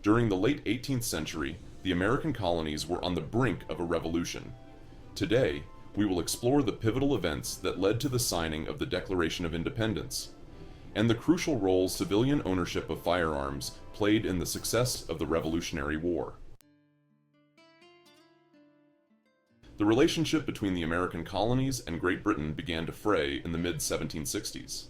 During the late 18th century, the American colonies were on the brink of a revolution. Today, we will explore the pivotal events that led to the signing of the Declaration of Independence, and the crucial role civilian ownership of firearms played in the success of the Revolutionary War. The relationship between the American colonies and Great Britain began to fray in the mid-1760s.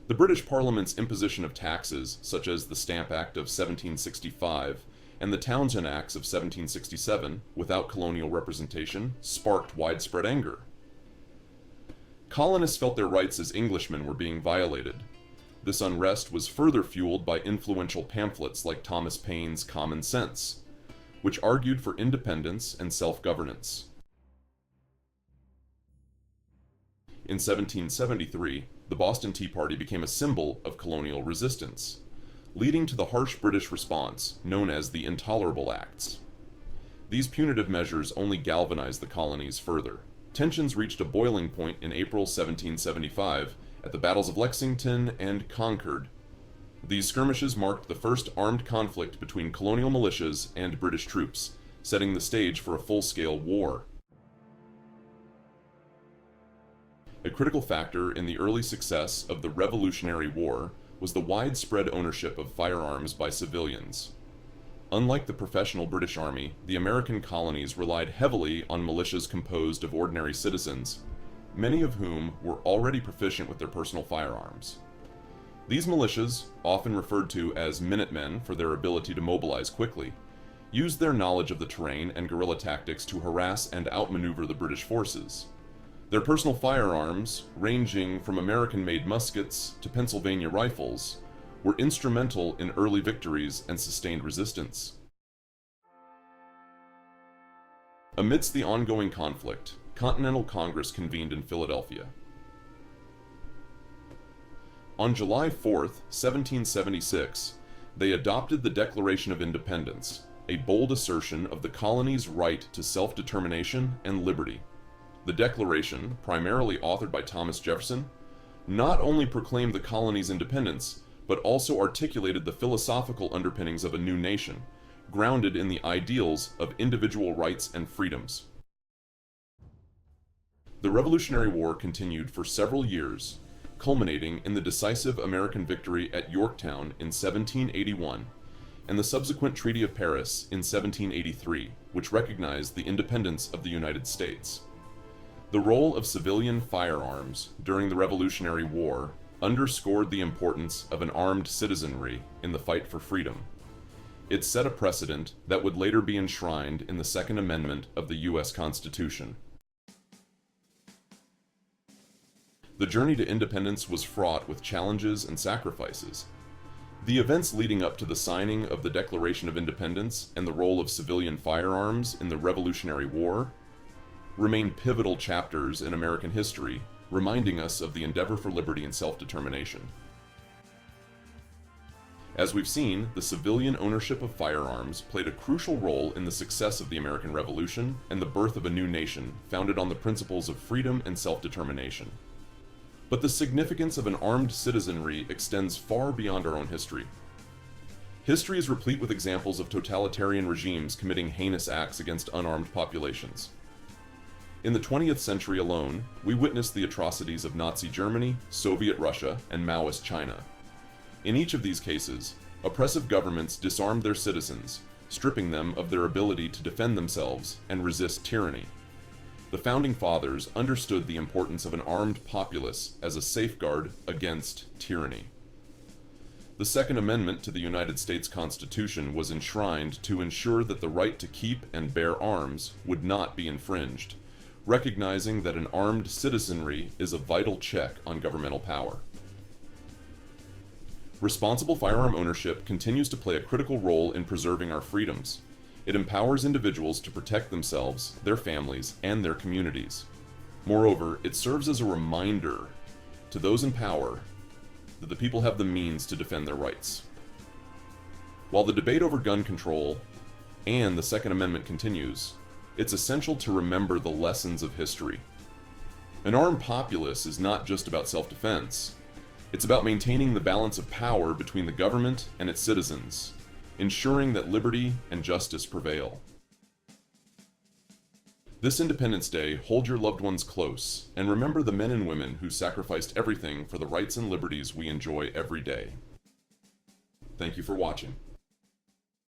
The British Parliament's imposition of taxes, such as the Stamp Act of 1765 and the Townshend Acts of 1767, without colonial representation, sparked widespread anger. Colonists felt their rights as Englishmen were being violated. This unrest was further fueled by influential pamphlets like Thomas Paine's Common Sense, which argued for independence and self-governance. In 1773, the Boston Tea Party became a symbol of colonial resistance, leading to the harsh British response known as the Intolerable Acts. These punitive measures only galvanized the colonies further. Tensions reached a boiling point in April 1775 at the battles of Lexington and Concord. These skirmishes marked the first armed conflict between colonial militias and British troops, setting the stage for a full-scale war. A critical factor in the early success of the Revolutionary War was the widespread ownership of firearms by civilians. Unlike the professional British Army, the American colonies relied heavily on militias composed of ordinary citizens, many of whom were already proficient with their personal firearms. These militias, often referred to as Minutemen for their ability to mobilize quickly, used their knowledge of the terrain and guerrilla tactics to harass and outmaneuver the British forces. Their personal firearms, ranging from American-made muskets to Pennsylvania rifles, were instrumental in early victories and sustained resistance. Amidst the ongoing conflict, Continental Congress convened in Philadelphia. On July 4, 1776, they adopted the Declaration of Independence, a bold assertion of the colony's right to self-determination and liberty. The Declaration, primarily authored by Thomas Jefferson, not only proclaimed the colony's independence, but also articulated the philosophical underpinnings of a new nation, grounded in the ideals of individual rights and freedoms. The Revolutionary War continued for several years, culminating in the decisive American victory at Yorktown in 1781, and the subsequent Treaty of Paris in 1783, which recognized the independence of the United States. The role of civilian firearms during the Revolutionary War underscored the importance of an armed citizenry in the fight for freedom. It set a precedent that would later be enshrined in the Second Amendment of the U.S. Constitution. The journey to independence was fraught with challenges and sacrifices. The events leading up to the signing of the Declaration of Independence and the role of civilian firearms in the Revolutionary War remain pivotal chapters in American history, reminding us of the endeavor for liberty and self-determination. As we've seen, the civilian ownership of firearms played a crucial role in the success of the American Revolution and the birth of a new nation founded on the principles of freedom and self-determination. But the significance of an armed citizenry extends far beyond our own history. History is replete with examples of totalitarian regimes committing heinous acts against unarmed populations. In the 20th century alone, we witnessed the atrocities of Nazi Germany, Soviet Russia, and Maoist China. In each of these cases, oppressive governments disarmed their citizens, stripping them of their ability to defend themselves and resist tyranny. The Founding Fathers understood the importance of an armed populace as a safeguard against tyranny. The Second Amendment to the United States Constitution was enshrined to ensure that the right to keep and bear arms would not be infringed, recognizing that an armed citizenry is a vital check on governmental power. Responsible firearm ownership continues to play a critical role in preserving our freedoms. It empowers individuals to protect themselves, their families, and their communities. Moreover, it serves as a reminder to those in power that the people have the means to defend their rights. While the debate over gun control and the Second Amendment continues, it's essential to remember the lessons of history. An armed populace is not just about self-defense. It's about maintaining the balance of power between the government and its citizens, ensuring that liberty and justice prevail. This Independence Day, hold your loved ones close, and remember the men and women who sacrificed everything for the rights and liberties we enjoy every day. Thank you for watching.